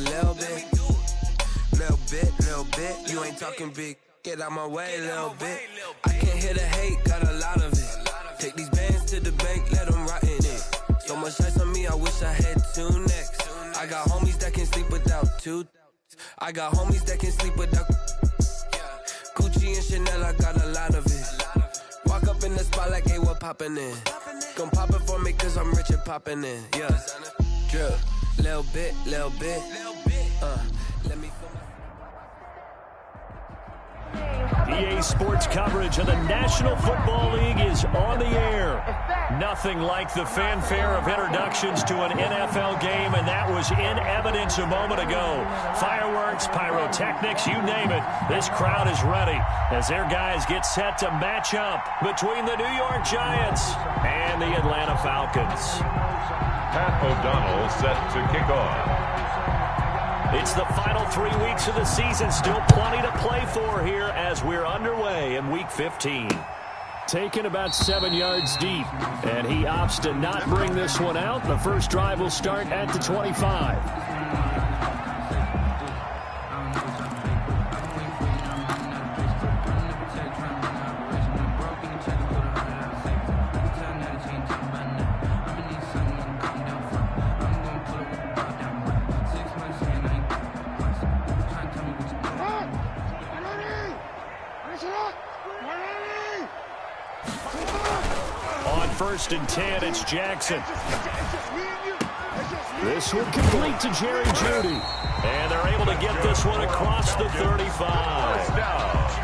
little bit. Little bit. You ain't talking big. Get out my way, little bit. I can't hear the hate, got a lot of it. Take these bands to the bank, let them rot in it. So much ice on me, I wish I had 2 necks. I got homies that can sleep without 2. I got homies that can sleep without Gucci and Chanel, I got a lot of it. Walk up in the spot like, hey, what poppin' in? Gon' pop it for me cause I'm rich and poppin' in. Yeah, drip, little bit. Let me EA Sports coverage of the National Football League is on the air. Nothing like the fanfare of introductions to an NFL game, and that was in evidence a moment ago. Fireworks, pyrotechnics, you name it. This crowd is ready as their guys get set to match up between the New York Giants and the Atlanta Falcons. Pat O'Donnell set to kick off. It's the final 3 weeks of the season. Still plenty to play for here as we're underway in Week 15. Taken about 7 yards deep, and he opts to not bring this one out. The first drive will start at the 25. First and 10, it's Jackson. This will complete to Jerry Jeudy. And they're able to get this one across the 35.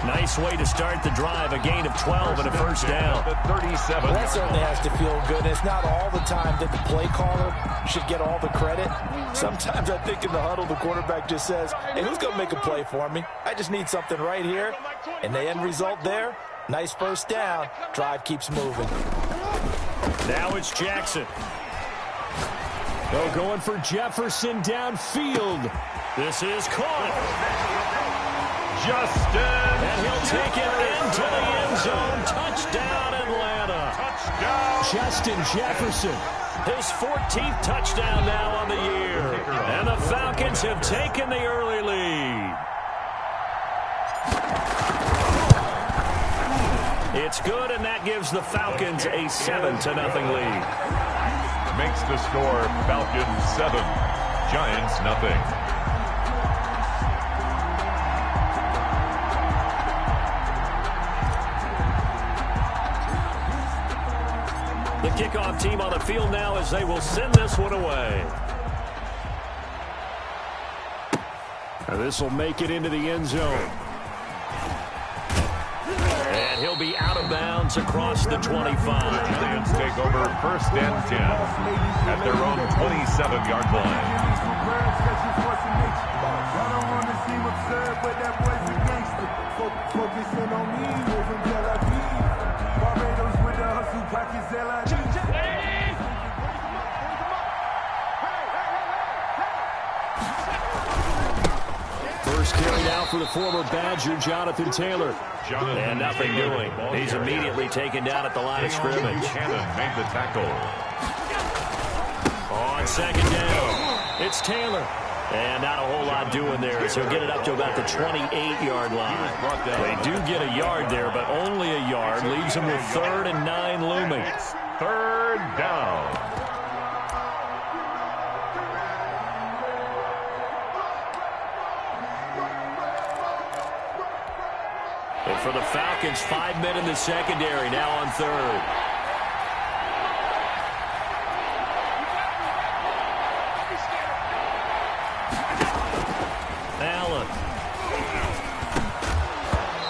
Nice way to start the drive, a gain of 12 and a first down. Well, that certainly has to feel good. It's not all the time that the play caller should get all the credit. Sometimes I think in the huddle, the quarterback just says, hey, who's going to make a play for me? I just need something right here. And the end result there, nice first down. Drive keeps moving. Now it's Jackson. They're going for Jefferson downfield. This is caught. Justin. And he'll take it into the end zone. Touchdown, Atlanta. Touchdown. Justin Jefferson. His 14th touchdown now on the year. And the Falcons have taken the early lead. It's good, and that gives the Falcons a 7-0 lead. Makes the score Falcons 7, Giants 0. The kickoff team on the field now as they will send this one away. And this will make it into the end zone. And he'll be out of bounds across the 25. Giants take over first and 10 at their own 27-yard line. First carry now for the former Badger, Jonathan Taylor. And nothing doing. He's immediately taken down at the line of scrimmage. Cannon made the tackle. On second down, it's Taylor. And not a whole lot doing there as he'll get it up to about the 28-yard line. They do get a yard there, but only a yard. Leaves him with 3rd and 9 looming. 3rd down. And for the Falcons, 5 men in the secondary, now on 3rd. Allen.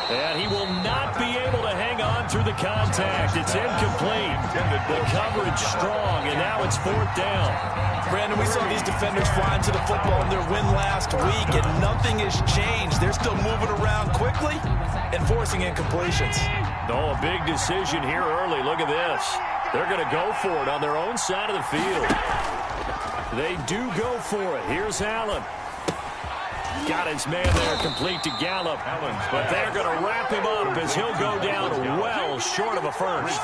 And he will not be able to hang on through the contact. It's incomplete. The coverage strong, and now it's 4th down. Brandon, we saw these defenders flying to the football in their win last week, and nothing has changed. They're still moving around quickly and forcing incompletions. Oh, a big decision here early. Look at this. They're going to go for it on their own side of the field. They do go for it. Here's Allen. Got his man there complete to Gallup. But they're going to wrap him up as he'll go down well short of a first.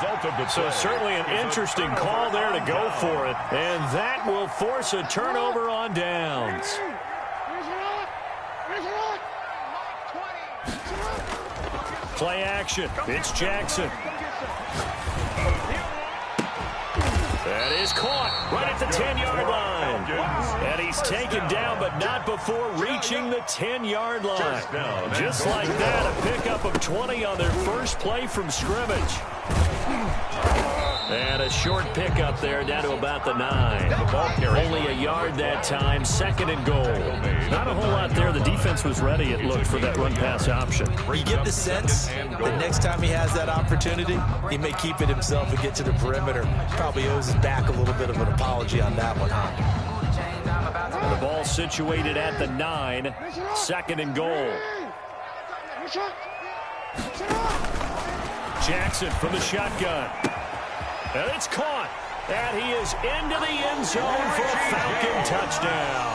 So certainly an interesting call there to go for it. And that will force a turnover on downs. Play action. It's Jackson. That is caught right at the 10-yard line. And he's taken down, but not before reaching the 10-yard line. Just like that, a pickup of 20 on their first play from scrimmage. And a short pickup there down to about the 9. Only a yard that time, 2nd and goal. Not a whole lot there. The defense was ready, it looked, for that run-pass option. You get the sense that next time he has that opportunity, he may keep it himself and get to the perimeter. Probably owes his back a little bit of an apology on that one, huh? The ball situated at the 9, 2nd and goal. Jackson from the shotgun. And it's caught. And he is into the end zone for a Falcon touchdown.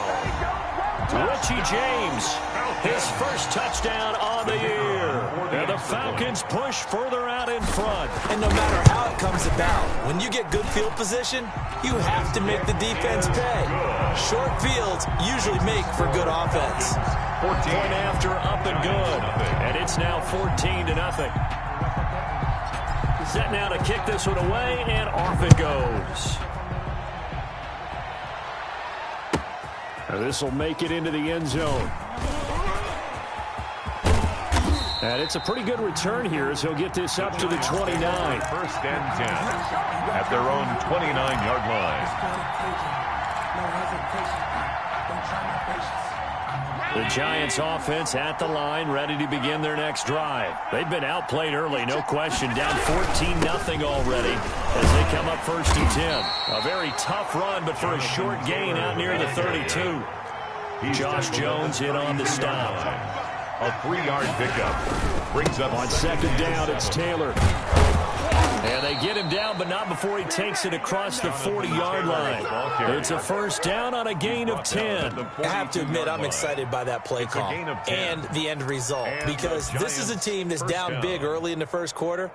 Richie James, his first touchdown on the year. And the Falcons push further out in front. And no matter how it comes about, when you get good field position, you have to make the defense pay. Short fields usually make for good offense. Point after, up and good. And it's now 14-0. Set now to kick this one away, and off it goes. This will make it into the end zone. And it's a pretty good return here as he'll get this up to the 29. 1st and 10 at their own 29-yard line. The Giants offense at the line, ready to begin their next drive. They've been outplayed early, no question. Down 14-0 already as they come up 1st and 10. A very tough run, but for a short gain out near the 32. Josh Jones in on the stop. A 3-yard pickup. Brings up on 2nd down, it's Taylor. And they get him down, but not before he takes it across the 40-yard line. It's a 1st down on a gain of 10. I have to admit, I'm excited by that play call and the end result, because this is a team that's down big early in the 1st quarter,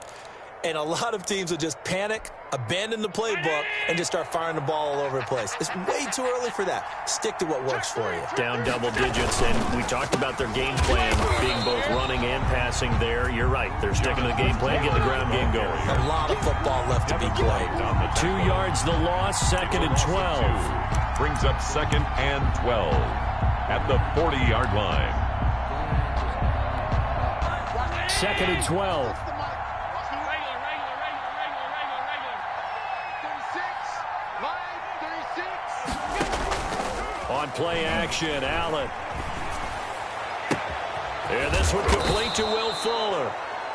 and a lot of teams will just panic, abandon the playbook, and just start firing the ball all over the place. It's way too early for that. Stick to what works for you. Down double digits, and we talked about their game plan being both running and passing there. You're right. They're sticking to the game plan, getting the ground game going. A lot of football left to be played. 2 yards the loss, 2nd and 12. Brings up 2nd and 12 at the 40-yard line. 2nd and 12. On play action, Allen. And this one complete to Will Fuller.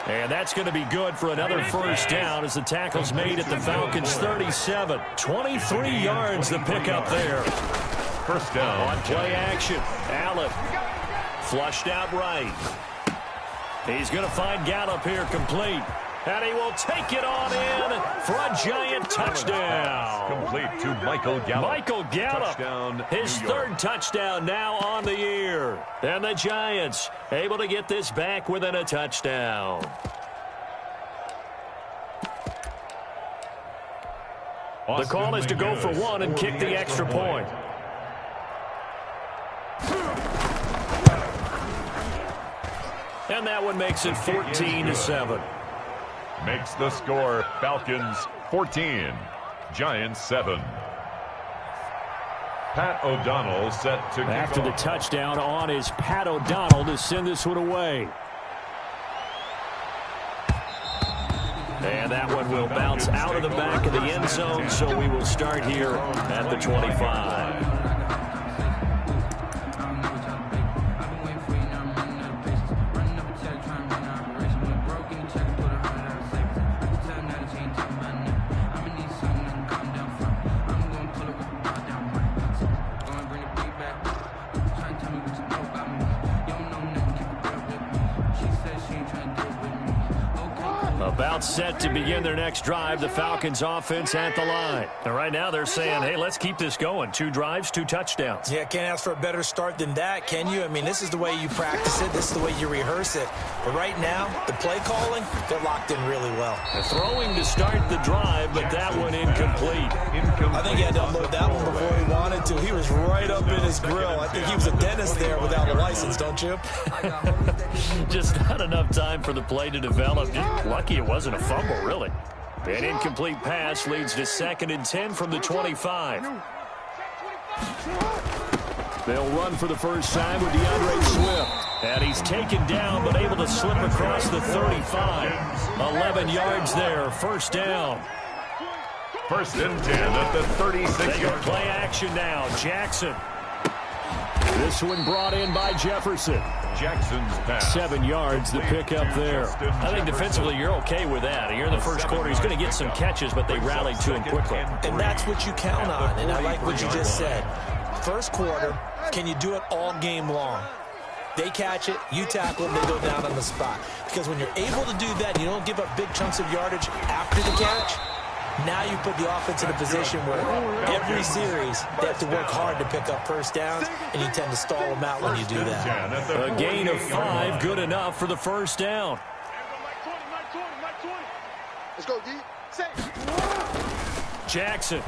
And that's going to be good for another 1st down as the tackle's made at the Falcons' 37. 23 yards the pickup there. 1st down. On play action, Allen. Flushed out right. He's going to find Gallup here complete. And he will take it on in for a Giant touchdown. Complete to Michael Gallup. Michael Gallup, touchdown, his 3rd touchdown now on the year. And the Giants able to get this back within a touchdown. The call is to go for 1 and kick the extra point. And that one makes it 14-7. Makes the score Falcons 14, Giants 7. Pat O'Donnell set to after the touchdown on is Pat O'Donnell to send this one away. And that one will bounce out of the back of the end zone, so we will start here at the 25. About set to begin their next drive, the Falcons offense at the line. And right now they're saying, hey, let's keep this going. 2 drives, 2 touchdowns. Yeah, can't ask for a better start than that, can you? I mean, this is the way you practice it. This is the way you rehearse it. But right now, the play calling, they're locked in really well. Throwing to start the drive, but that one incomplete. I think he had to unload that one before he wanted to. He was right up in his grill. I think he was a dentist there without a license, don't you? Just not enough time for the play to develop. Just lucky it wasn't a fumble, really. An incomplete pass leads to 2nd and 10 from the 25. They'll run for the first time with DeAndre Swift. And he's taken down, but able to slip across the 35. 11 yards there, first down. 1st and 10 at the 36-yard play action now. Jackson. This one brought in by Jefferson. Jackson's pass. 7 yards, the pickup there. I think defensively you're okay with that. Here in the first quarter, he's going to get some catches, but they rallied to him quickly. And that's what you count on, and I like what you just said. First quarter, can you do it all game long? They catch it, you tackle them, they go down on the spot. Because when you're able to do that, you don't give up big chunks of yardage after the catch. Now you put the offense in a position where every series they have to work hard to pick up first downs, and you tend to stall them out when you do that. A gain of 5, good enough for the first down. Let's go, D. Jackson.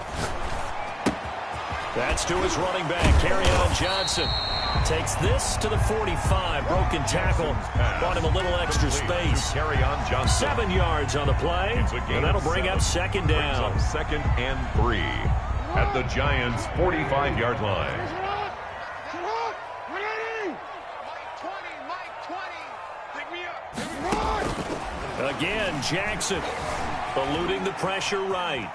That's to his running back, Kerryon Johnson. Takes this to the 45. Broken tackle. Brought him a little extra space. 7 yards on the play. And that'll bring up 2nd down. 2nd and 3 at the Giants' 45-yard line. Again, Jackson eluding the pressure right.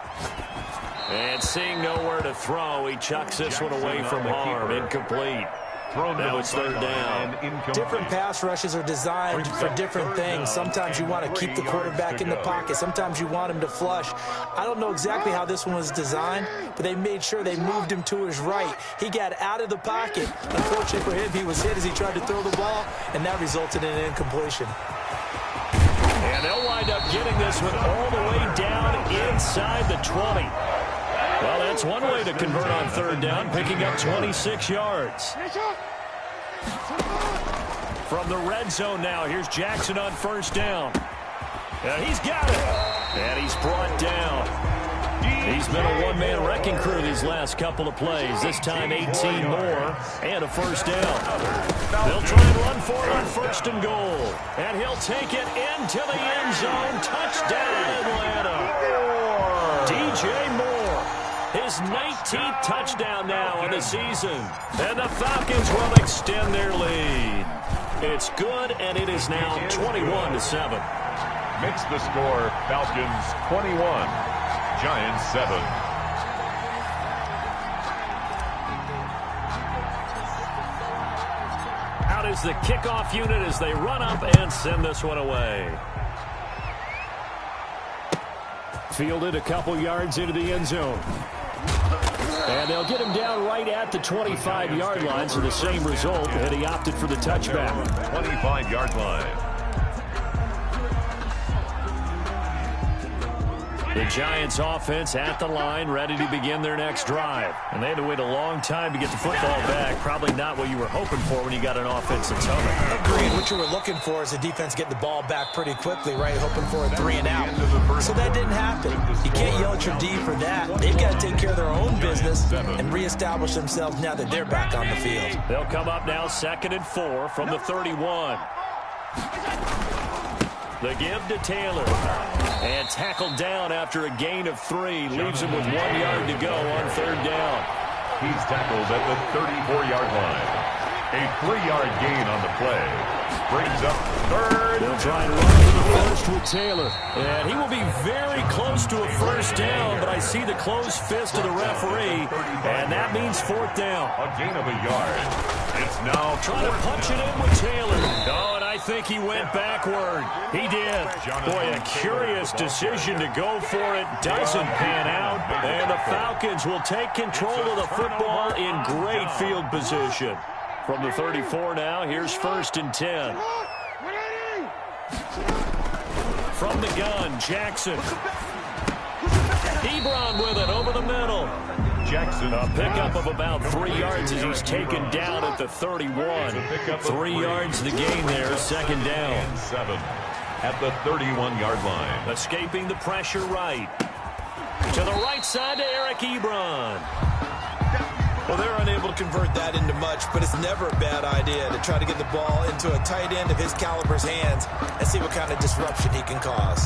And seeing nowhere to throw, he chucks this one away from harm. Incomplete. Now it's 3rd down. Different pass rushes are designed for different things. Sometimes you want to keep the quarterback in the pocket. Sometimes you want him to flush. I don't know exactly how this one was designed, but they made sure they moved him to his right. He got out of the pocket. Unfortunately for him, he was hit as he tried to throw the ball, and that resulted in an incompletion. And they'll wind up getting this one all the way down inside the 20. Well, that's one way to convert on 3rd down, picking up 26 yards. From the red zone now, here's Jackson on 1st down. He's got it. And he's brought down. He's been a one-man wrecking crew these last couple of plays. This time 18 more and a first down. They'll try and run for it on 1st and goal. And he'll take it into the end zone. Touchdown, Atlanta. DJ Moore. His 19th touchdown now on the season. And the Falcons will extend their lead. It's good, and it is now 21-7. Makes the score Falcons 21, Giants 7. Out is the kickoff unit as they run up and send this one away. Fielded a couple yards into the end zone. And they'll get him down right at the 25-yard line, so the same result, and he opted for the touchback. 25-yard line. The Giants offense at the line, ready to begin their next drive. And they had to wait a long time to get the football back. Probably not what you were hoping for when you got an offense that's humming. Agreed. What you were looking for is the defense getting the ball back pretty quickly, right? Hoping for a 3 and out. So that didn't happen. You can't yell at your D for that. They've got to take care of their own business and reestablish themselves now that they're back on the field. They'll come up now 2nd and 4 from the 31. The give to Taylor. And tackled down after a gain of 3. Leaves him with 1 yard to go on 3rd down. He's tackled at the 34-yard line. A 3-yard gain on the play. Brings up 3rd. They'll try and run for the first with Taylor. And he will be very close to a first down, but I see the closed fist of the referee, and that means 4th down. A gain of a yard. It's now trying to punch it in with Taylor. Oh, and I think he went backward. He did. Boy, a curious decision to go for it. Doesn't pan out. And the Falcons will take control of the football in great field position. From the 34 now, here's 1st and 10. From the gun, Jackson. Ebron with it over the middle. Jackson. A pickup of about 3 yards as he's taken down at the 31. 3 yards the gain there, second down. And 7 at the 31-yard line. Escaping the pressure right. To the right side to Eric Ebron. Well, they're unable to convert that into much, but it's never a bad idea to try to get the ball into a tight end of his caliber's hands and see what kind of disruption he can cause.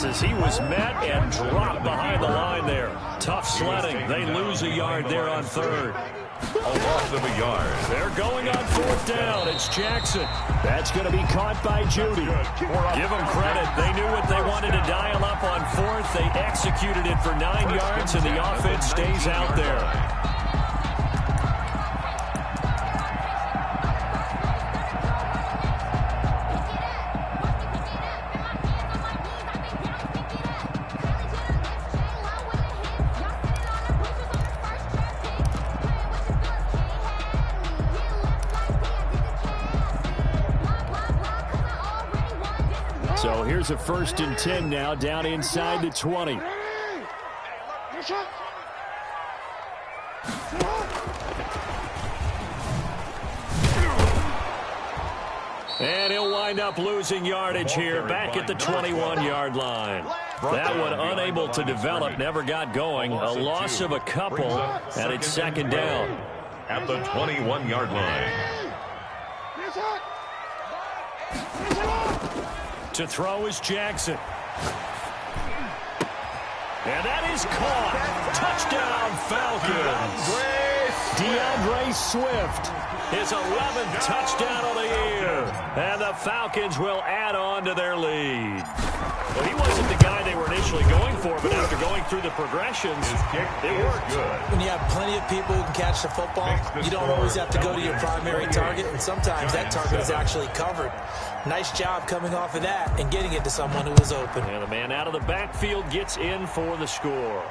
As he was met and dropped behind the line there. Tough sledding. They lose a yard there on third. A loss of a yard. They're going on fourth down. It's Jackson. That's going to be caught by Judy. Give them credit. They knew what they wanted to dial up on fourth. They executed it for 9 yards, and the offense stays out there. So here's a 1st and 10 now, down inside the 20. And he'll wind up losing yardage here, back at the 21-yard line. That one unable to develop, never got going. A loss of a couple, and it's second down. At the 21-yard line. To throw is Jackson. And that is caught. Touchdown, Falcons. DeAndre Swift, his 11th touchdown of the year. And the Falcons will add on to their lead. Well, he wasn't the guy they were initially going for, but after going through the progressions, it worked. When you have plenty of people who can catch the football, you don't always have to go to your primary target, and sometimes that target is actually covered. Nice job coming off of that and getting it to someone who was open. And the man out of the backfield gets in for the score.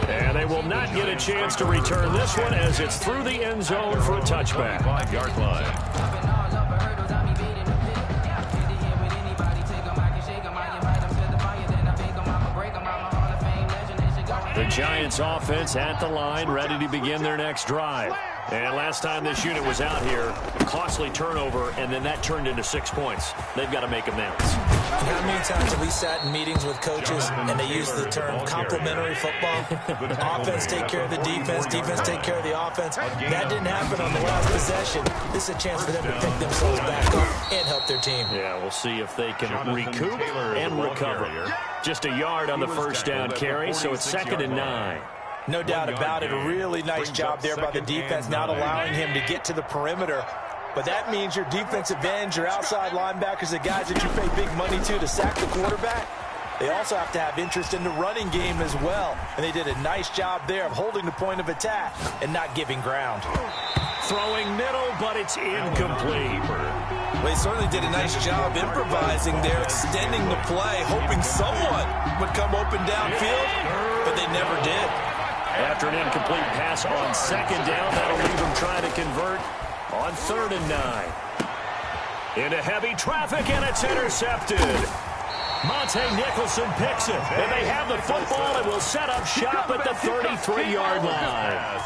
And they will not get a chance to return this one as it's through the end zone for a touchback. 5-yard line. The Giants offense at the line, ready to begin their next drive. And last time this unit was out here, a costly turnover, and then that turned into 6 points. They've got to make amends. How many times have we sat in meetings with coaches and they use the term complementary football? Offense take care of the defense, defense take care of the offense. That didn't happen on the last possession. This is a chance for them to pick themselves back up and help their team. Yeah, we'll see if they can recoup and recover. Just a yard on the first down carry, so it's 2nd and 9. No doubt about it. A really nice job there by the defense, not allowing him to get to the perimeter. But that means your defensive ends, your outside linebackers, the guys that you pay big money to sack the quarterback, they also have to have interest in the running game as well. And they did a nice job there of holding the point of attack and not giving ground. Throwing middle, but it's incomplete. Well, he certainly did a nice job improvising there, extending the play, hoping someone would come open downfield, but they never did. After an incomplete pass on 2nd down, that'll leave them trying to convert on 3rd and 9. Into heavy traffic, and it's intercepted. Monte Nicholson picks it, and they have the football and will set up shop at the 33-yard line.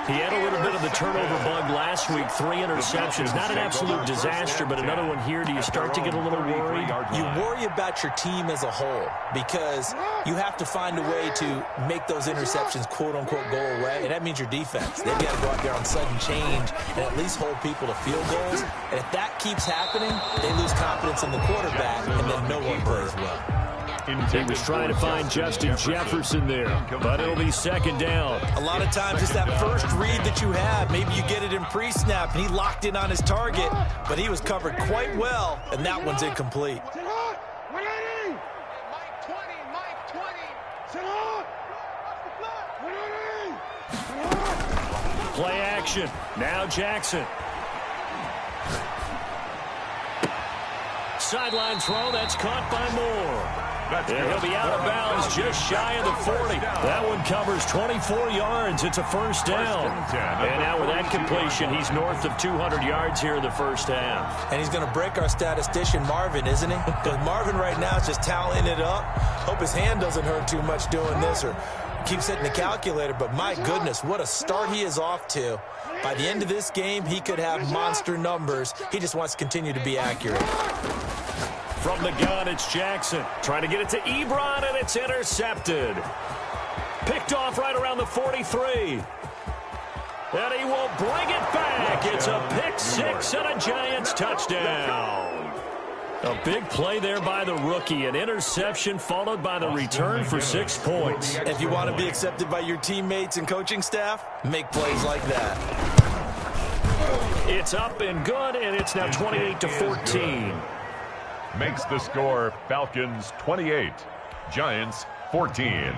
He had a little bit of the turnover bug last week, 3 interceptions. Not an absolute disaster, but another one here. Do you start to get a little worried? You worry about your team as a whole because you have to find a way to make those interceptions, quote-unquote, go away, and that means your defense. They've got to go out there on sudden change and at least hold people to field goals. And if that keeps happening, they lose confidence in the quarterback, and then no one plays well. He was trying to find Justin Jefferson there, but it'll be 2nd down. A lot of times it's that first read that you have. Maybe you get it in pre-snap, and he locked in on his target, but he was covered quite well, and that one's incomplete. Play action. Now Jackson. Sideline throw. That's caught by Moore. And he'll be out of bounds just shy of the 40. That one covers 24 yards. It's a first down. And now with that completion, he's north of 200 yards here in the first half. And he's going to break our statistician, Marvin, isn't he? Because Marvin right now is just tallying it up. Hope his hand doesn't hurt too much doing this or keeps hitting the calculator. But my goodness, what a start he is off to. By the end of this game, he could have monster numbers. He just wants to continue to be accurate. From the gun, it's Jackson. Trying to get it to Ebron, and it's intercepted. Picked off right around the 43. And he will bring it back. It's a pick six and a Giants touchdown. A big play there by the rookie. An interception followed by the return for 6 points. If you want to be accepted by your teammates and coaching staff, make plays like that. It's up and good, and it's now 28-14. Makes the score Falcons 28, Giants 14.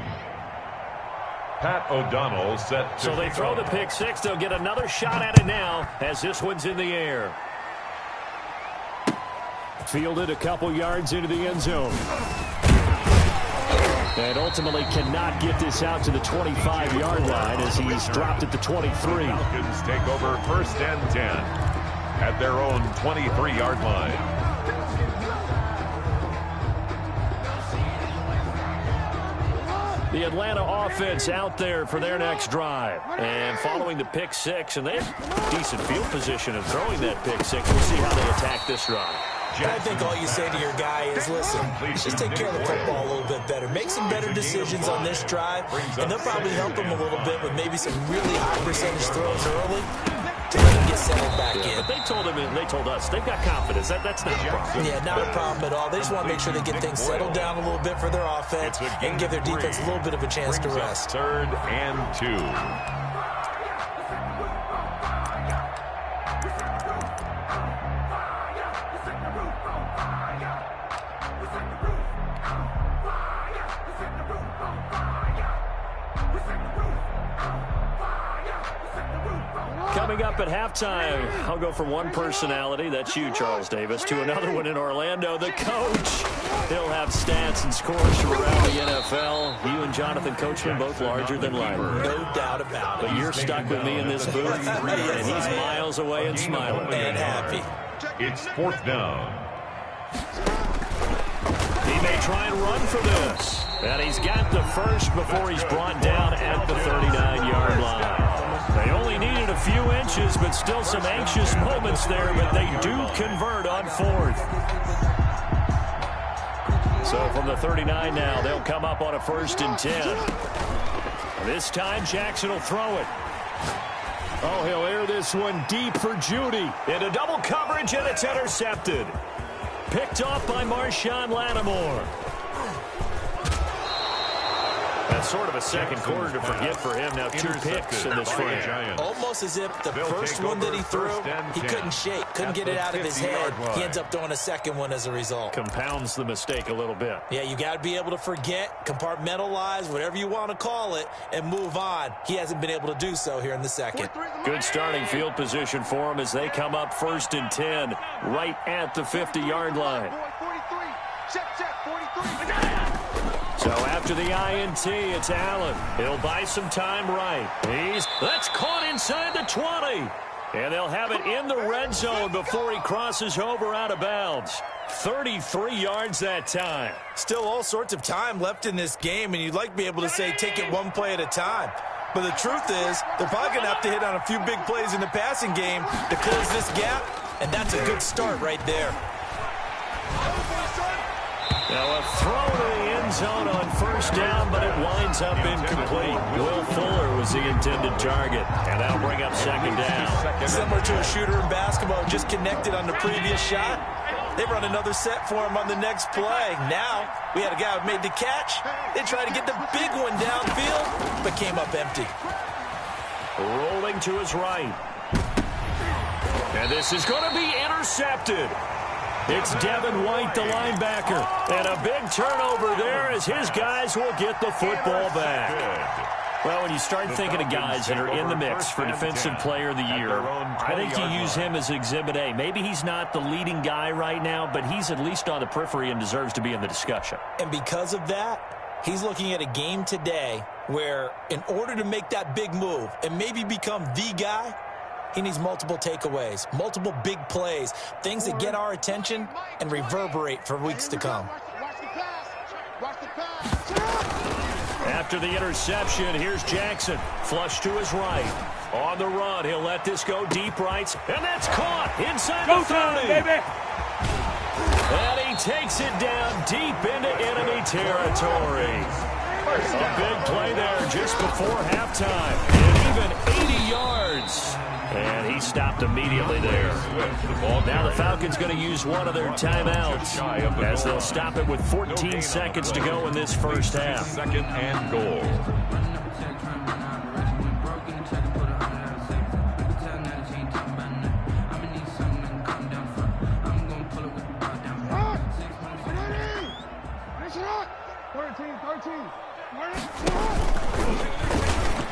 Pat O'Donnell set to So they throw the pick six. They'll get another shot at it now as this one's in the air. Fielded a couple yards into the end zone. And ultimately cannot get this out to the 25-yard line as he's dropped at the 23. Falcons take over first and 10 at their own 23-yard line. The Atlanta offense out there for their next drive. And following the pick six, and they have decent field position of throwing that pick six. We'll see how they attack this drive. I think all you say to your guy is, listen, just take care of the football a little bit better. Make some better decisions on this drive, and they'll probably help him a little bit with maybe some really high percentage throws early to let him get settled back in. But they told him, and they told us, they've got confidence. That's not a problem. Yeah, not a problem at all. They just want to make sure they get things settled down a little bit for their offense and give their defense a little bit of a chance to rest. Third and 2. Coming up at halftime, I'll go from one personality, that's you, Charles Davis, to another one in Orlando, the coach. He'll have stats and scores from around the NFL. You and Jonathan Coachman both larger than life. No doubt about it. But you're stuck with me in this booth, and he's miles away and smiling. And happy. It's fourth down. He may try and run for this. And he's got the first before he's brought down at the 39-yard line. They only needed a few inches, but still some anxious moments there, but they do convert on fourth. So from the 39 now, they'll come up on a 1st and 10. This time, Jackson will throw it. Oh, he'll air this one deep for Judy. Into double coverage, and it's intercepted. Picked off by Marshawn Lattimore. That's sort of a second quarter to forget for him. Now 2 picks in this frame. Almost as if the first one that he threw, he couldn't shake, couldn't get it out of his head. He ends up throwing a second one as a result. Compounds the mistake a little bit. Yeah, you got to be able to forget, compartmentalize, whatever you want to call it, and move on. He hasn't been able to do so here in the second. Good starting field position for him as they come up 1st and 10 right at the 50-yard line. So after the INT, it's Allen. He'll buy some time right. That's caught inside the 20. And they'll have it in the red zone before he crosses over out of bounds. 33 yards that time. Still all sorts of time left in this game, and you'd like to be able to say take it one play at a time. But the truth is, they're probably going to have to hit on a few big plays in the passing game to close this gap, and that's a good start right there. Now a throw to the end zone on 1st down, but it winds up incomplete. Will Fuller was the intended target, and that'll bring up 2nd down. Similar to a shooter in basketball, just connected on the previous shot. They run another set for him on the next play. Now, we had a guy who made the catch. They tried to get the big one downfield, but came up empty. Rolling to his right. And this is going to be intercepted. It's Devin White, the linebacker. And a big turnover there as his guys will get the football back. Well, when you start thinking of guys that are in the mix for Defensive Player of the Year, I think you use him as Exhibit A. Maybe he's not the leading guy right now, but he's at least on the periphery and deserves to be in the discussion. And because of that, he's looking at a game today where in order to make that big move and maybe become the guy, he needs multiple takeaways, multiple big plays, things that get our attention and reverberate for weeks to come. After the interception, here's Jackson. Flush to his right. On the run, he'll let this go deep right. And that's caught inside the 30. Baby. And he takes it down deep into enemy territory. A big play there just before halftime. And even 80 yards. And he stopped immediately there. Now the Falcons going to use one of their timeouts as they'll stop it with 14 seconds to go in this first half. Second and goal.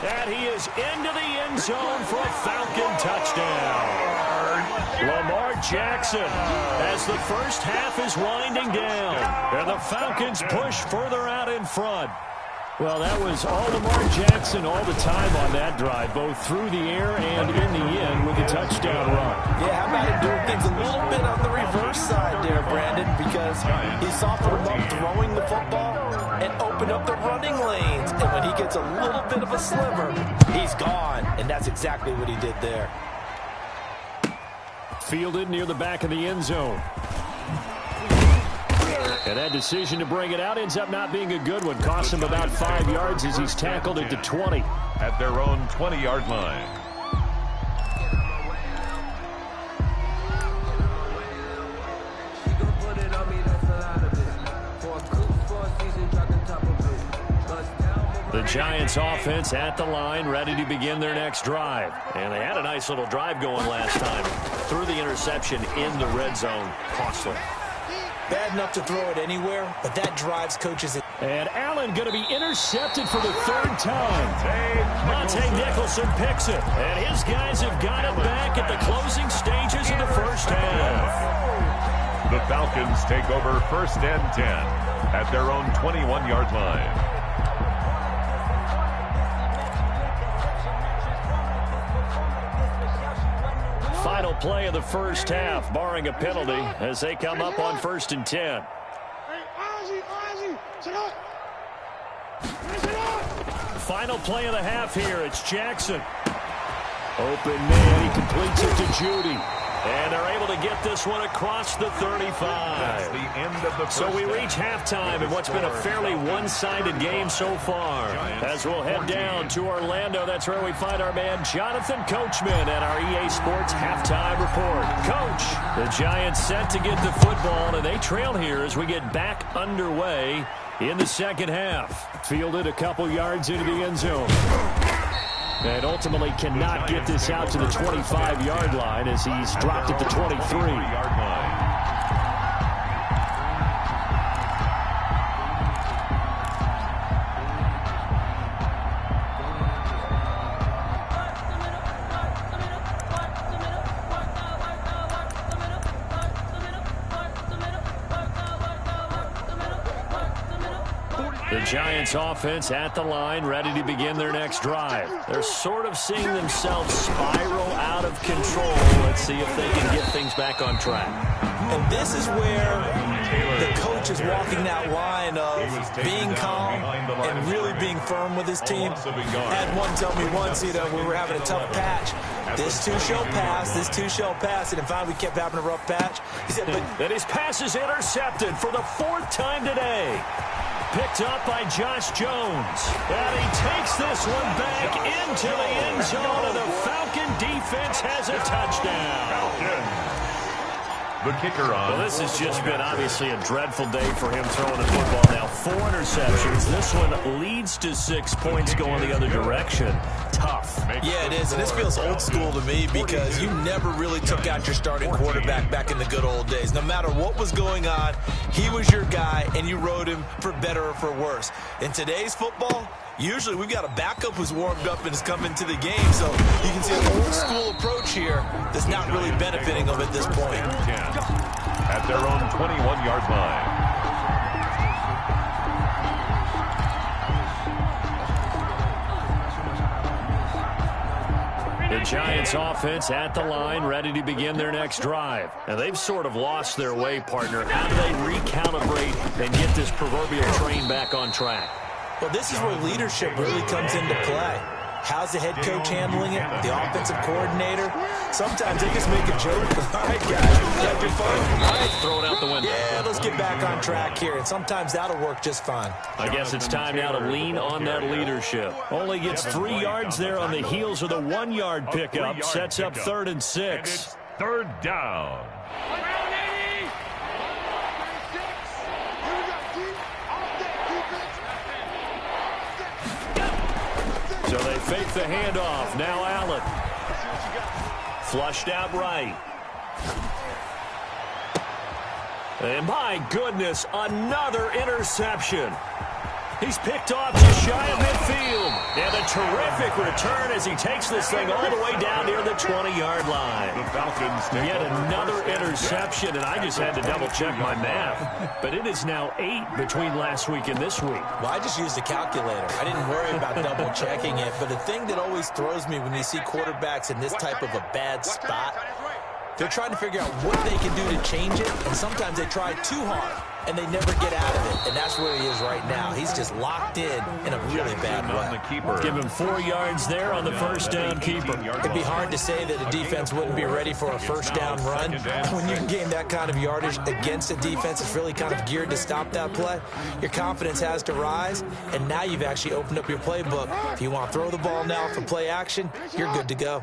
And he is into the end zone for a Falcon touchdown. Lamar Jackson as the first half is winding down. And the Falcons push further out in front. Well, that was all Lamar Jackson all the time on that drive, both through the air and in the end with a touchdown run. Yeah, how about him doing things a little bit on the reverse side there, Brandon, because he softened him up throwing the football and opened up the running lanes. And when he gets a little bit of a sliver, he's gone. And that's exactly what he did there. Fielded near the back of the end zone. And that decision to bring it out ends up not being a good one. Costs him about 5 yards as he's tackled at the 20. At their own 20-yard line. The Giants offense at the line, ready to begin their next drive. And they had a nice little drive going last time. Threw the interception in the red zone. Costly. Bad enough to throw it anywhere, but that drives coaches. And Allen going to be intercepted for the third time. Monte Nicholson picks it. And his guys have got it back at the closing stages of the first half. The Falcons take over first and 10 at their own 21-yard line. Final play of the first half, barring a penalty, as they come up on 1st and 10. Final play of the half here. It's Jackson. Open man. He completes it to Judy. And they're able to get this one across the 35. That's the end of the first so we reach halftime in what's been a fairly one-sided game so far. As we'll head down to Orlando, that's where we find our man Jonathan Coachman at our EA Sports Halftime Report. Coach, the Giants set to get the football, and they trail here as we get back underway in the second half. Fielded a couple yards into the end zone. And ultimately cannot get this out to the 25-yard line as he's dropped at the 23-yard line. The Giants offense at the line, ready to begin their next drive. They're sort of seeing themselves spiral out of control. Let's see if they can get things back on track. And this is where the coach is walking that line of being calm and really being firm with his team. I had one tell me once, we were having a tough patch. This too shall pass, this too shall pass. And finally we kept having a rough patch. He said, but then his pass is intercepted for the 4th time today. Picked up by Josh Jones. And he takes this one back into the end zone, and the Falcon defense has a touchdown. The kicker on. Well, this has just been obviously a dreadful day for him throwing the football. Now 4 interceptions. This one leads to 6 points going the other direction. Tough. Yeah, it is. And this feels old school to me because you never really took out your starting quarterback back in the good old days. No matter what was going on, he was your guy, and you rode him for better or for worse. In today's football, Usually we've got a backup who's warmed up and has come into the game, so you can see an old-school approach here that's not really benefiting them at this point. At their own 21-yard line. The Giants offense at the line, ready to begin their next drive. And they've sort of lost their way, partner. How do they recalibrate and get this proverbial train back on track? Well, this is where leadership really comes into play. How's the head coach handling it? The offensive coordinator? Sometimes they just make a joke. All right, guys, you had your fun? All right, throw it out the window. Yeah, let's get back on track here. And sometimes that'll work just fine. I guess it's time now to lean on that leadership. Only gets 3 yards there on the heels of the 1-yard pickup. Sets up 3rd and 6. Third down. So they fake the handoff. Now Allen. Flushed out right. And my goodness, another interception. He's picked off just shy of midfield. And a terrific return as he takes this thing all the way down near the 20-yard line. The Falcons take Yet another interception, and I just had to double-check my math. But it is now 8 between last week and this week. Well, I just used a calculator. I didn't worry about double-checking it. But the thing that always throws me when you see quarterbacks in this type of a bad spot, they're trying to figure out what they can do to change it, and sometimes they try too hard, and they never get out of it. And that's where he is right now. He's just locked in a really bad way. Give him 4 yards there on the first down keeper. It'd be hard to say that a defense wouldn't be ready for a first down run. When you can gain that kind of yardage against a defense that's really kind of geared to stop that play, your confidence has to rise, and now you've actually opened up your playbook. If you want to throw the ball now for play action, you're good to go.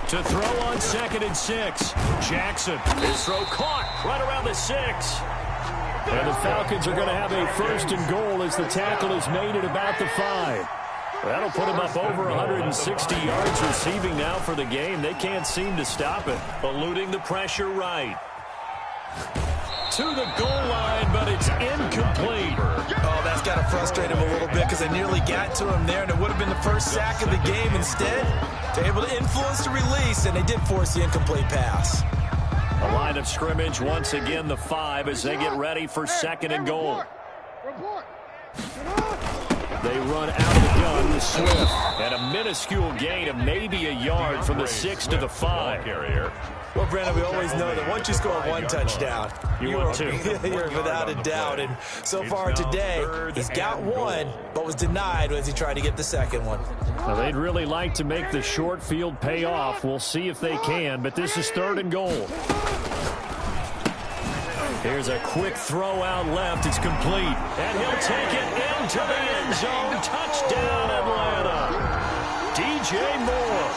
To throw on 2nd and 6. Jackson. His throw caught right around the 6. And the Falcons are going to have a 1st and goal as the tackle is made at about the 5. That'll put him up over 160 yards receiving now for the game. They can't seem to stop it. Eluding the pressure right. To the goal line, but it's incomplete. Oh, that's got to frustrate him a little bit because they nearly got to him there, and it would have been the first sack of the game. Instead, they're able to influence the release, and they did force the incomplete pass. A line of scrimmage once again, the 5, as they get ready for 2nd and goal. They run out of the gun with Swift. And a minuscule gain of maybe a yard from the 6 to the 5. Well, Brandon, we always know that once you score one touchdown, you're without a doubt. And so far today, he's got one, but was denied as he tried to get the second one. Now, they'd really like to make the short field pay off. We'll see if they can, but this is 3rd and goal. Here's a quick throw out left. It's complete. And he'll take it into the end zone. Touchdown, Atlanta. DJ Moore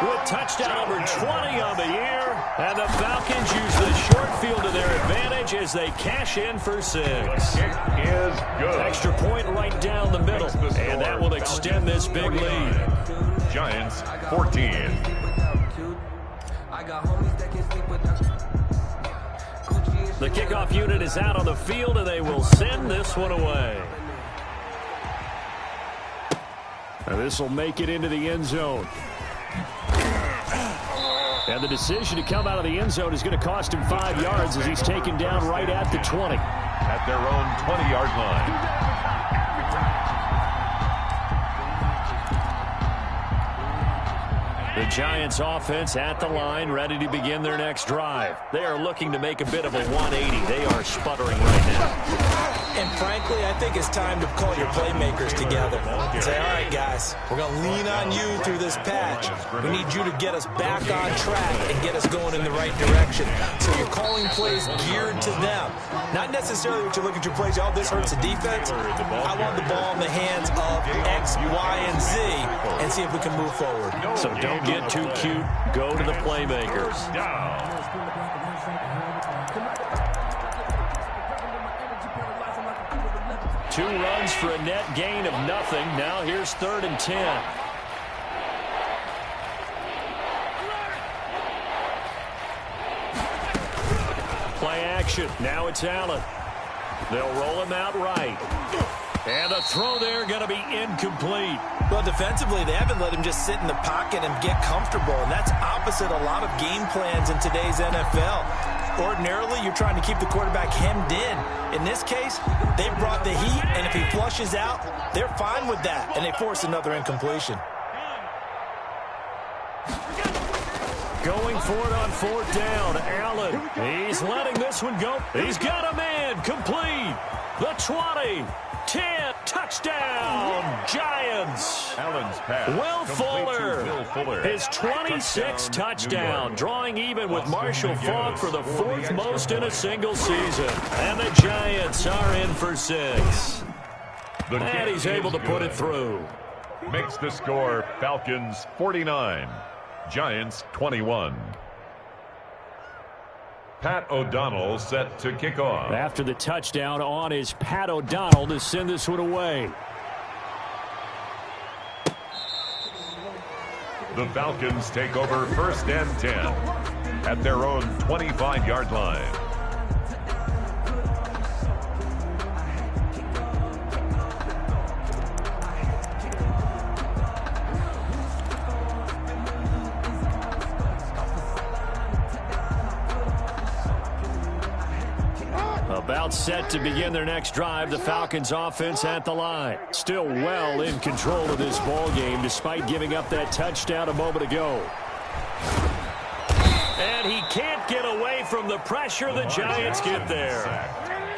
with touchdown number 20 on the year. And the Falcons use the short field to their advantage as they cash in for 6. Kick is good. Extra point right down the middle. And that will extend this big lead. Giants 14. The kickoff unit is out on the field, and they will send this one away. And this will make it into the end zone. And the decision to come out of the end zone is going to cost him 5 yards as he's taken down right at the 20. At their own 20-yard line. The Giants offense at the line, ready to begin their next drive. They are looking to make a bit of a 180. They are sputtering right now. And frankly, I think it's time to call your playmakers together and say, all right, guys, we're going to lean on you through this patch. We need you to get us back on track and get us going in the right direction. So you're calling plays geared to them. Not necessarily what you look at your plays, oh, this hurts the defense. I want the ball in the hands of X, Y, and Z and see if we can move forward. So don't get too cute. Go to the playmakers. Two runs for a net gain of nothing. Now here's 3rd and 10. Play action. Now it's Allen. They'll roll him out right. And the throw there going to be incomplete. Well, defensively, they haven't let him just sit in the pocket and get comfortable, and that's opposite a lot of game plans in today's NFL. Ordinarily, you're trying to keep the quarterback hemmed in. In this case, they brought the heat, and if he flushes out, they're fine with that, and they force another incompletion. Going for it on 4th down. Allen, he's letting this one go. He's got a man. Complete. The 20. 10, touchdown, Giants. Allen's pass. Will Fuller, his 26th touchdown, drawing even with Marshall Faulk for the 4th most in a single season. And the Giants are in for 6. And he's able to put it through. Makes the score Falcons 49, Giants 21. Pat O'Donnell set to kick off. After the touchdown on is Pat O'Donnell to send this one away. The Falcons take over 1st and 10 at their own 25-yard line. About set to begin their next drive, the Falcons offense at the line. Still well in control of this ball game despite giving up that touchdown a moment ago. And he can't get away from the pressure. The Giants get there.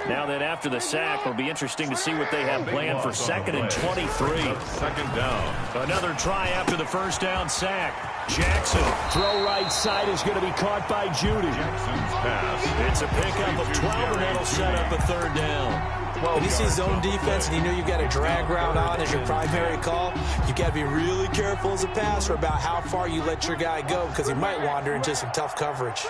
Now that after the sack, it'll be interesting to see what they have planned for 2nd and 23. 2nd down. Another try after the 1st down sack. Jackson, throw right side is going to be caught by Judy. Jackson's pass. It's a pickup of 12, and that'll set up a 3rd down. Well, if you see zone defense and you know you've got a drag route on as your primary call, you've got to be really careful as a passer about how far you let your guy go because he might wander into some tough coverage.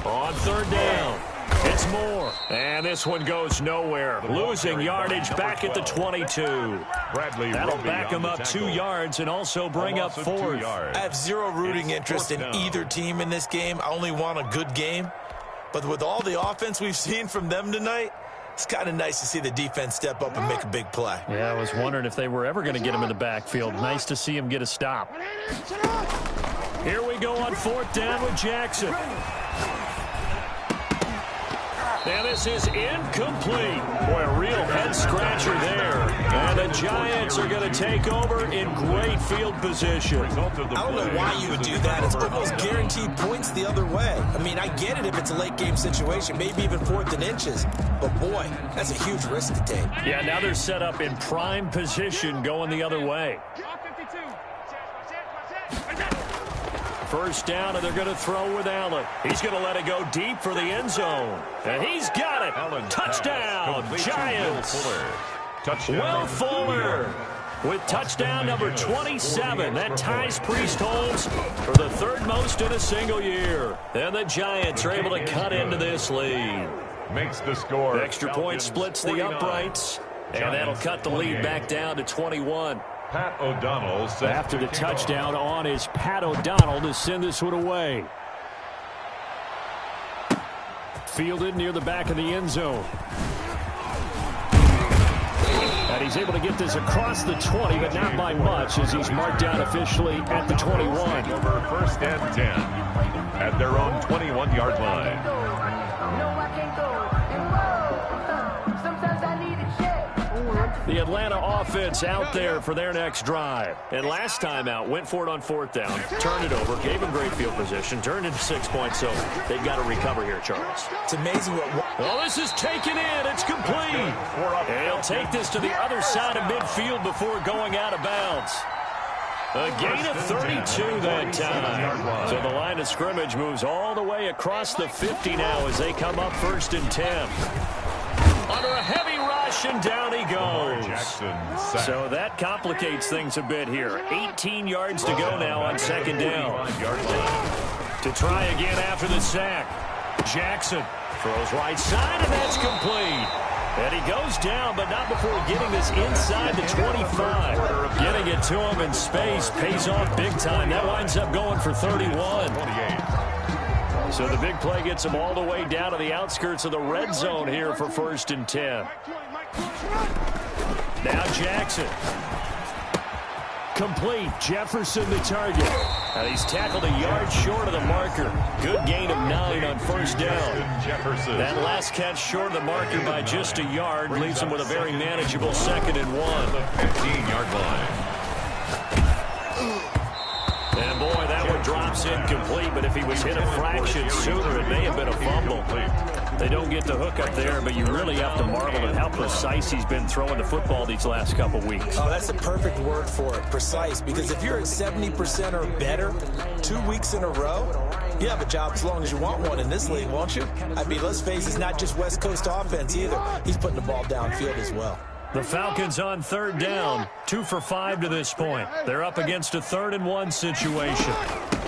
On 3rd down, it's Moore. And this one goes nowhere. Losing yardage back at the 22. That'll back him up 2 yards and also bring up 4th. I have zero rooting interest in either team in this game. I only want a good game. But with all the offense we've seen from them tonight, it's kind of nice to see the defense step up and make a big play. Yeah, I was wondering if they were ever going to get him in the backfield. Nice to see him get a stop. Here we go on 4th down with Jackson. And this is incomplete. Boy, a real head-scratcher there. And the Giants are going to take over in great field position. I don't know why you would do that. It's almost guaranteed points the other way. I mean, I get it if it's a late-game situation, maybe even 4th and inches. But, boy, that's a huge risk to take. Yeah, now they're set up in prime position going the other way. 1st down, and they're going to throw with Allen. He's going to let it go deep for the end zone. And he's got it. Allen Touchdown, Giants. Will Fuller with touchdown number 27. That ties Priest Holmes for the 3rd most in a single year. And the Giants are able to cut into this lead. Makes the score. The extra point splits the uprights, and that'll cut the lead back down to 21. Pat O'Donnell set after the touchdown on is Pat O'Donnell to send this one away. Fielded near the back of the end zone. And he's able to get this across the 20, but not by much as he's marked down officially at the 21. Over 1st and 10 at their own 21-yard line. The Atlanta offense out there for their next drive. And last time out, went for it on 4th down, turned it over, gave them great field position, turned into 6 points, so they've got to recover here, Charles. It's amazing what... Well, this is taken in. It's complete. And he'll take this to the other side of midfield before going out of bounds. A gain of 32 that time. So the line of scrimmage moves all the way across the 50 now as they come up 1st and 10. Under a heavy rush, and down he goes. So that complicates things a bit here. 18 yards to go now on 2nd down. To try again after the sack. Jackson throws right side, and that's complete. And he goes down, but not before getting this inside the 25. Getting it to him in space pays off big time. That winds up going for 31. So the big play gets him all the way down to the outskirts of the red zone here for 1st and 10. Now Jackson. Complete. Jefferson the target. And he's tackled a yard short of the marker. Good gain of 9 on 1st down. Jefferson. That last catch short of the marker by just a yard leaves him with a very manageable 2nd and 1. The 15-yard line. And boy, that one drops incomplete, but if he was hit a fraction sooner, it may have been a fumble. They don't get the hook up there, but you really have to marvel at how precise he's been throwing the football these last couple weeks. Oh, that's the perfect word for it, precise, because if you're at 70% or better 2 weeks in a row, you have a job as long as you want one in this league, won't you? I mean, let's face it, it's not just West Coast offense either. He's putting the ball downfield as well. The Falcons on 3rd down, 2 for 5 to this point. They're up against a 3rd and 1 situation.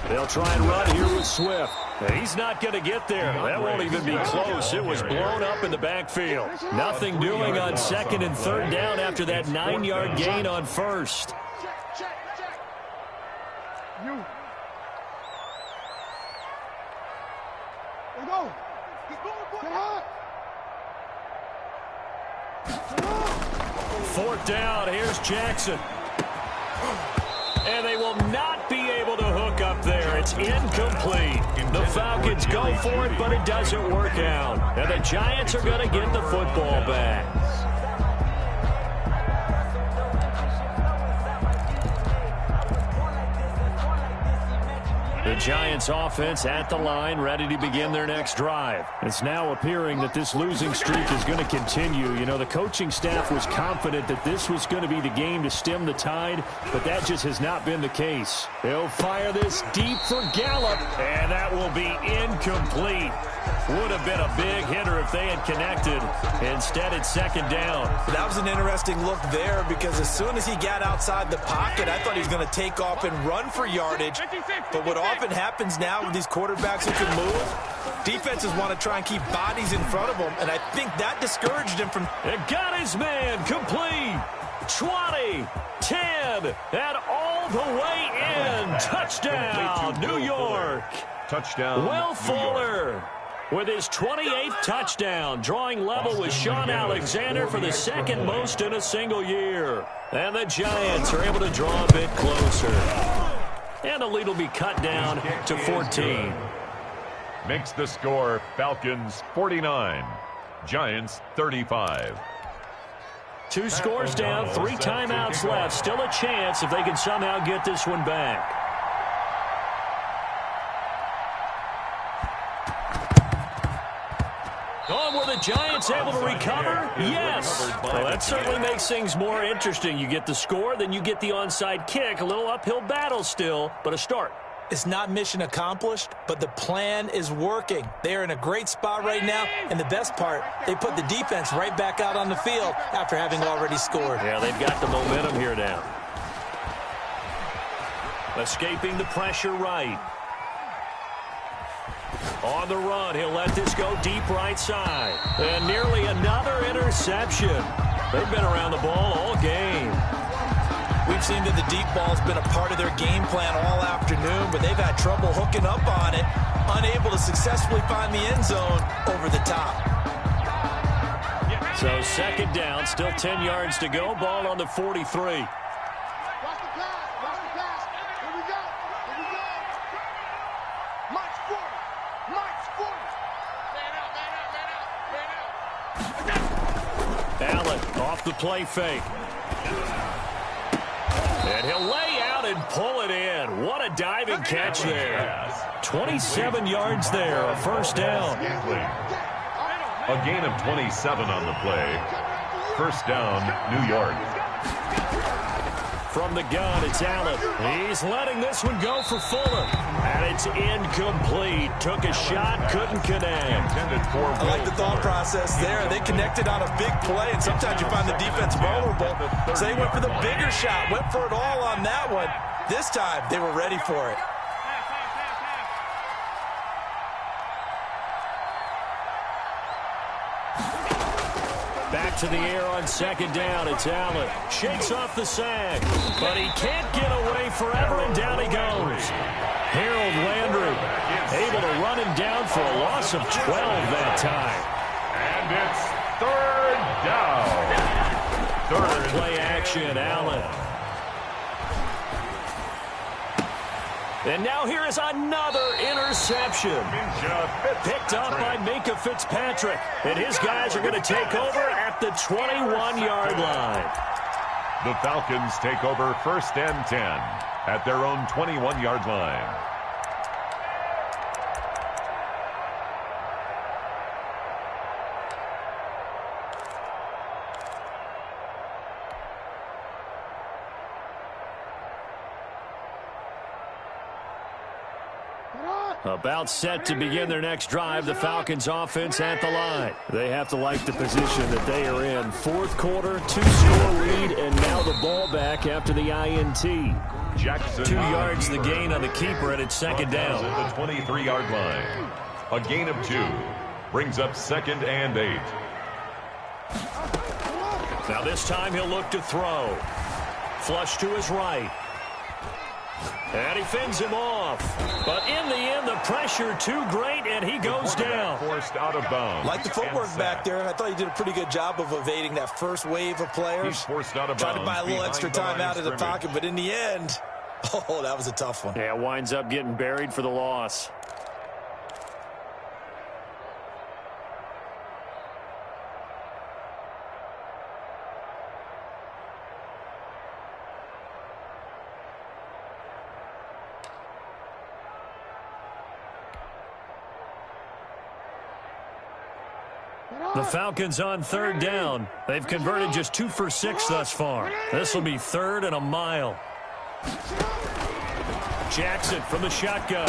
They'll try and run here with Swift. He's not going to get there. That won't even be close. It was blown up in the backfield. Nothing doing on 2nd and 3rd down after that 9-yard gain on 1st. Fourth down, here's Jackson. And they will not be able to hook up there. It's incomplete. The Falcons go for it, but it doesn't work out. And the Giants are going to get the football back. The Giants offense at the line, ready to begin their next drive. It's now appearing that this losing streak is going to continue. You know, the coaching staff was confident that this was going to be the game to stem the tide, but that just has not been the case. They'll fire this deep for Gallup, and that will be incomplete. Would have been a big hitter if they had connected. Instead, it's 2nd down. That was an interesting look there because as soon as he got outside the pocket, I thought he was going to take off and run for yardage. But what often happens now with these quarterbacks who can move, defenses want to try and keep bodies in front of them, and I think that discouraged him from... It got his man complete. 20, 10, and all the way in. Touchdown, New York. Touchdown, Will New Fuller York. with his 28th touchdown, drawing level with Sean Alexander for the 2nd most in a single year. And the Giants are able to draw a bit closer. And the lead will be cut down to 14. Makes the score Falcons 49, Giants 35. 2 scores down, 3 timeouts left. Still a chance if they can somehow get this one back. Oh, were the Giants able to recover? Yes. Well, that certainly makes things more interesting. You get the score, then you get the onside kick. A little uphill battle still, but a start. It's not mission accomplished, but the plan is working. They are in a great spot right now, and the best part, they put the defense right back out on the field after having already scored. Yeah, they've got the momentum here now. Escaping the pressure right. On the run, he'll let this go deep right side. And nearly another interception. They've been around the ball all game. We've seen that the deep ball's been a part of their game plan all afternoon, but they've had trouble hooking up on it, unable to successfully find the end zone over the top. So 2nd down, still 10 yards to go. Ball on the 43. Allen off the play fake. And he'll lay out and pull it in. What a diving catch there. 27 yards there, a 1st down. A gain of 27 on the play. 1st down, New York. From the gun, it's Allen. He's letting this one go for Fuller. And it's incomplete. Took a shot, couldn't connect. I like the thought process there. They connected on a big play, and sometimes you find the defense vulnerable. So they went for the bigger shot, went for it all on that one. This time, they were ready for it. Back to the air on second down. It's Allen. Shakes off the sack, but he can't get away forever, and down he goes. Harold Landry able to run him down for a loss of 12 that time. And it's third down. Third play action, Allen. And now here is another interception. Picked up by Minkah Fitzpatrick. And his guys are going to take over at the 21-yard line. The Falcons take over 1st and 10 at their own 21-yard line. About set to begin their next drive, the Falcons offense at the line. They have to like the position that they are in. Fourth quarter, 2-score lead, and now the ball back after the INT. Jackson 2 yards the gain on the keeper, and it's second down. At the 23-yard line. A gain of 2 brings up 2nd and 8. Now this time he'll look to throw. Flush to his right. And he fends him off. But in the end, the pressure too great, and he goes down. Forced out of bounds. Like the footwork back there, and I thought he did a pretty good job of evading that first wave of players. He's forced out of bounds. Tried to buy a little extra time out of the pocket, but in the end, oh, that was a tough one. Yeah, winds up getting buried for the loss. The Falcons on third down. They've converted just 2 for 6 thus far. This will be 3rd and a mile. Jackson from the shotgun.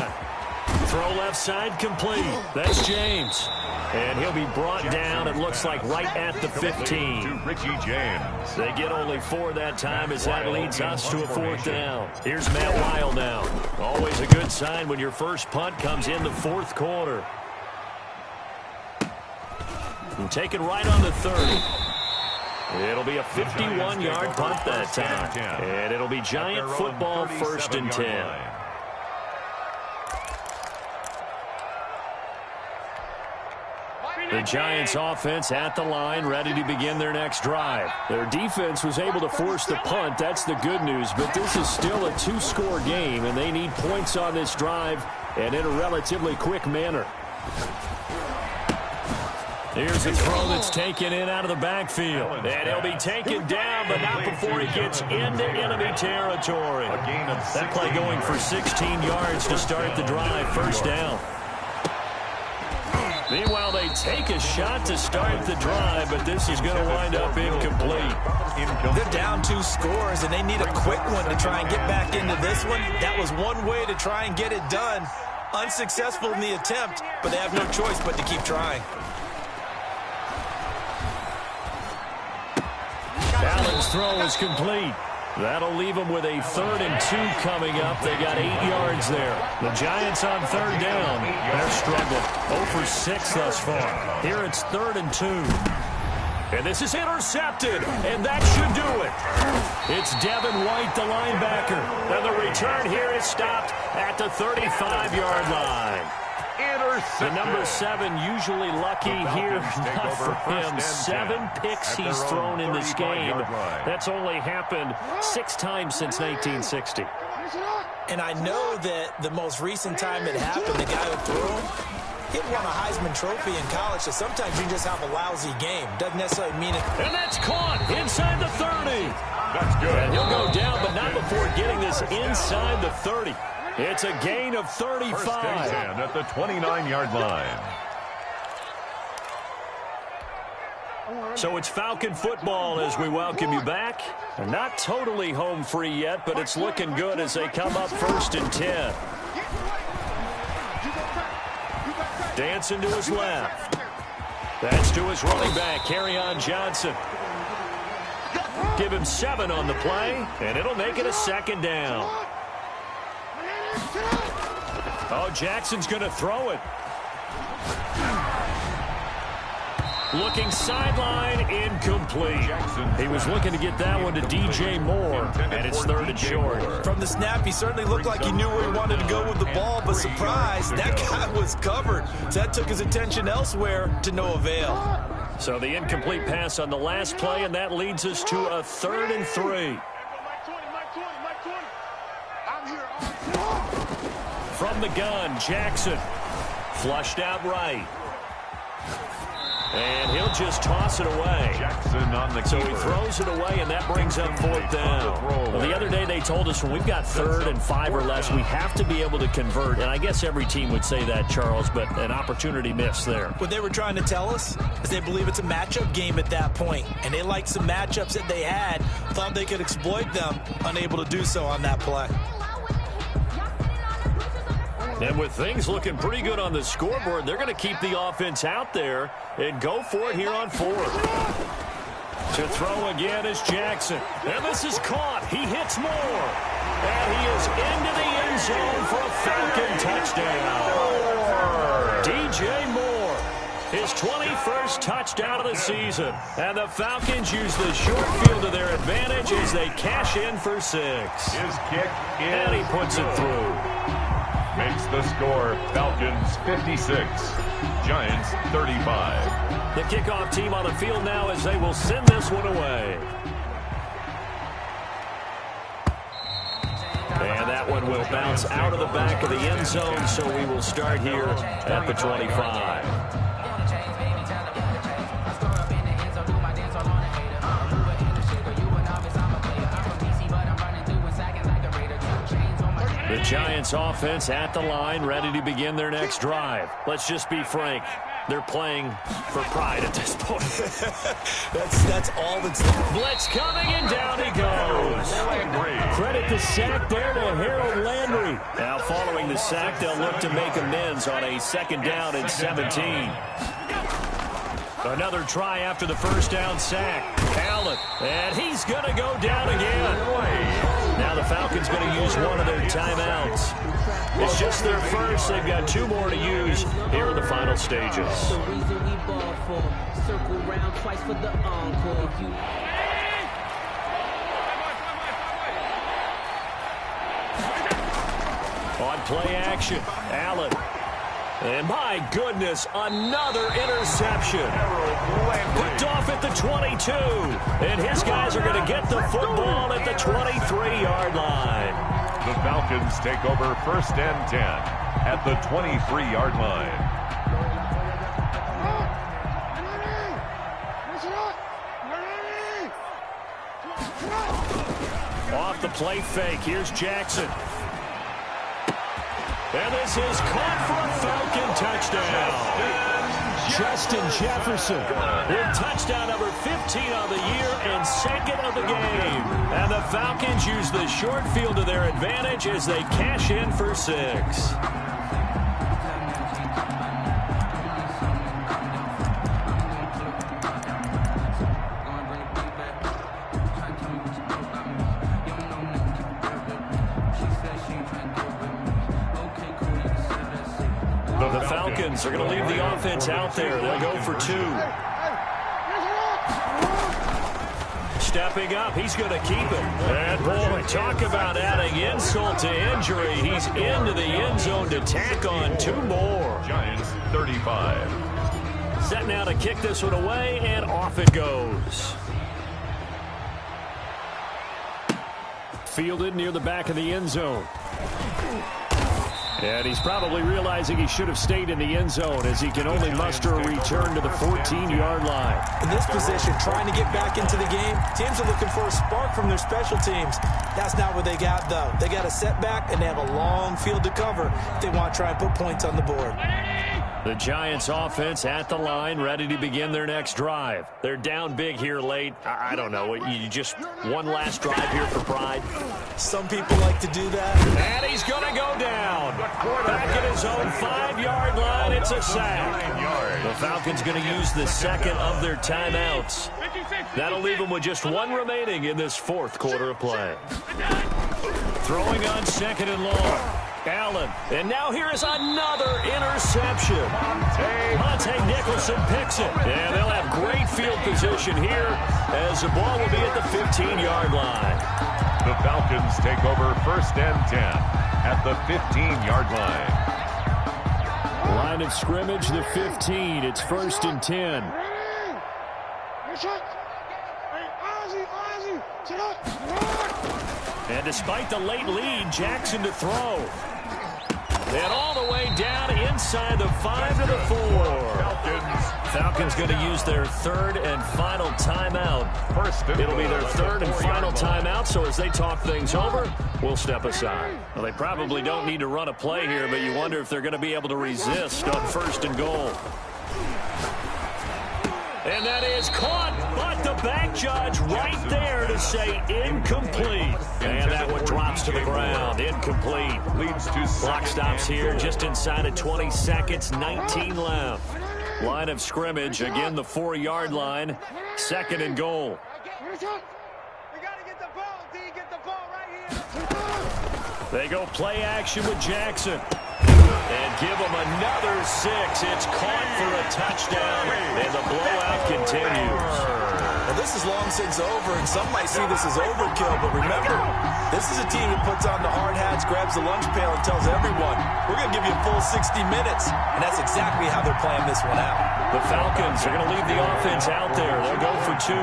Throw left side complete. That's James. And he'll be brought down, it looks like, right at the 15. To Richie James. They get only 4 that time as that leads us to a 4th down. Here's Matt Weil now. Always a good sign when your first punt comes in the 4th quarter. And taken right on the 30. It'll be a 51-yard punt that time. And it'll be Giant football, 1st and 10. The Giants offense at the line, ready to begin their next drive. Their defense was able to force the punt. That's the good news. But this is still a 2-score game, and they need points on this drive and in a relatively quick manner. Here's a throw that's taken in out of the backfield. And he'll be taken down, but not before he gets into enemy territory. That play going for 16 yards to start the drive. 1st down. Meanwhile, they take a shot to start the drive, but this is going to wind up incomplete. They're down 2 scores, and they need a quick one to try and get back into this one. That was one way to try and get it done. Unsuccessful in the attempt, but they have no choice but to keep trying. Allen's throw is complete. That'll leave them with a 3rd and 2 coming up. They got 8 yards there. The Giants on 3rd down. They're struggling. 0 for 6 thus far. Here it's 3rd and 2. And this is intercepted, and that should do it. It's Devin White, the linebacker. And the return here is stopped at the 35-yard line. The number 7 usually lucky here, not for him. 7 picks he's thrown in this game. That's only happened 6 times since 1960. And I know that the most recent time it happened, the guy who threw him, he won a Heisman Trophy in college, so sometimes you just have a lousy game. Doesn't necessarily mean it. And that's caught inside the 30. That's good. And he'll go down, but not before getting this inside the 30. It's a gain of 35. 1st and 10 at the 29-yard line. So it's Falcon football as we welcome you back. Not totally home free yet, but it's looking good as they come up 1st and 10. Dancing to his left. That's to his running back, Kerryon Johnson. Give him 7 on the play, and it'll make it a 2nd down. Oh, Jackson's going to throw it. Looking sideline, incomplete. He was looking to get that one to DJ Moore, and it's 3rd and short. From the snap, he certainly looked like he knew where he wanted to go with the ball, but surprise, that guy was covered. So that took his attention elsewhere to no avail. So the incomplete pass on the last play, and that leads us to a 3rd and 3. From the gun, Jackson. Flushed out right. And he'll just toss it away. Jackson on the So keeper. he throws it away, and that brings up 4th down. Well, the other day they told us when we've got 3rd and 5 or less, we have to be able to convert. And I guess every team would say that, Charles, but an opportunity missed there. What they were trying to tell us is they believe it's a matchup game at that point, and they liked some matchups that they had, thought they could exploit them, unable to do so on that play. And with things looking pretty good on the scoreboard, they're going to keep the offense out there and go for it here on 4th. To throw again is Jackson. And this is caught. He hits Moore. And he is into the end zone for a Falcon touchdown. DJ Moore, his 21st touchdown of the season. And the Falcons use the short field to their advantage as they cash in for 6. His kick is And he puts it through. Makes the score Falcons 56, Giants 35. The kickoff team on the field now as they will send this one away. And that one will bounce out of the back of the end zone, so we will start here at the 25. The Giants offense at the line, ready to begin their next drive. Let's just be frank. They're playing for pride at this point. That's all that's there. Blitz coming, and down he goes. Credit the sack there to Harold Landry. Now following the sack, they'll look to make amends on a 2nd down and 17. Another try after the 1st down sack. Allen, and he's going to go down again. Now the Falcons going to use one of their timeouts. It's just their first. They've got 2 more to use here in the final stages. On play action, Allen. And my goodness, another interception. Picked off at the 22. And his guys are going to get the football at the 23-yard line. The Falcons take over 1st and 10 at the 23-yard line. Off the play fake, here's Jackson. And this is caught for a Falcon touchdown. Justin Jefferson with touchdown number 15 on the year and 2nd of the game. And the Falcons use the short field to their advantage as they cash in for 6. The Falcons are going to leave the offense out there. They'll go for 2. Stepping up, he's going to keep it. And boy, talk about adding insult to injury. He's into the end zone to tack on 2 more. Giants 35. Set now to kick this one away, and off it goes. Fielded near the back of the end zone. And he's probably realizing he should have stayed in the end zone as he can only muster a return to the 14-yard line. In this position, trying to get back into the game, teams are looking for a spark from their special teams. That's not what they got, though. They got a setback, and they have a long field to cover if they want to try and put points on the board. The Giants offense at the line, ready to begin their next drive. They're down big here late. I don't know. You just one last drive here for pride. Some people like to do that. And he's going to go down. Back at his own 5-yard line, it's a sack. The Falcons going to use the 2nd of their timeouts. That'll leave them with just 1 remaining in this 4th quarter of play. Throwing on 2nd and long. Allen. And now here is another interception. Monte Nicholson picks it. And they'll have great field position here as the ball will be at the 15-yard line. The Falcons take over 1st and 10 at the 15-yard line. Line of scrimmage, the 15. It's 1st and 10. And despite the late lead, Jackson to throw. And all the way down inside the 5 to the 4. Falcons going to use their 3rd and final timeout. It'll be their 3rd and final timeout, so as they talk things over, we'll step aside. Well, they probably don't need to run a play here, but you wonder if they're going to be able to resist on 1st and goal. And that is caught, but the back judge right there to say incomplete. And that one drops to the ground. Incomplete. Clock stops here just inside of 20 seconds, 19 left. Line of scrimmage, again the 4-yard line, 2nd and goal. They go play action with Jackson. And give him another 6. It's caught for a touchdown, and the blowout continues. Well, this is long since over, and some might see this as overkill, but remember, this is a team that puts on the hard hats, grabs the lunch pail, and tells everyone, we're going to give you a full 60 minutes, and that's exactly how they're playing this one out. The Falcons are going to leave the offense out there. They'll go for 2.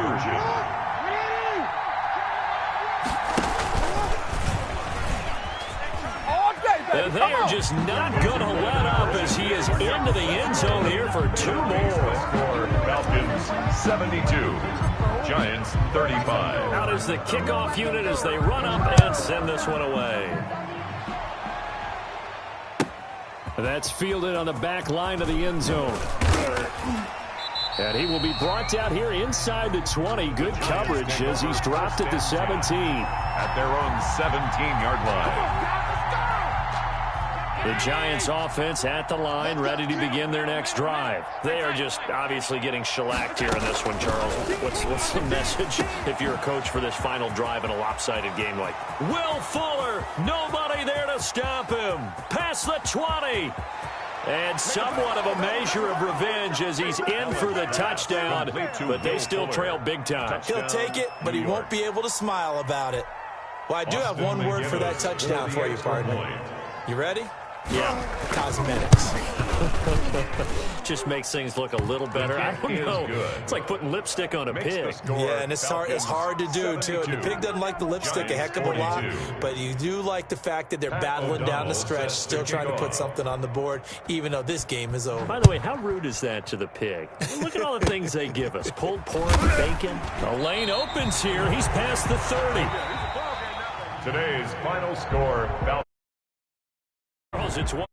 And they are just not going to let up as he is into the end zone here for 2 more. Falcons 72, Giants 35. Out is the kickoff unit as they run up and send this one away. That's fielded on the back line of the end zone. And he will be brought down here inside the 20. Good coverage as he's dropped at the 17. At their own 17-yard line. The Giants offense at the line, ready to begin their next drive. They are just obviously getting shellacked here in this one, Charles. What's the message if you're a coach for this final drive in a lopsided game like? Will Fuller, nobody there to stop him. Past the 20. And somewhat of a measure of revenge as he's in for the touchdown, but they still trail big time. He'll take it, but he won't be able to smile about it. Well, I do have one word for that touchdown for you, partner. You ready? Yeah. Cosmetics. Just makes things look a little better. I don't know. It's like putting lipstick on a pig. Yeah, and it's hard to do, too. The pig doesn't like the lipstick a heck of a lot, but you do like the fact that they're battling down the stretch, still trying to put something on the board, even though this game is over. By the way, how rude is that to the pig? Look at all the things they give us. Pulled pork, bacon. The lane opens here. He's past the 30. Today's final score, Falcons. It's one.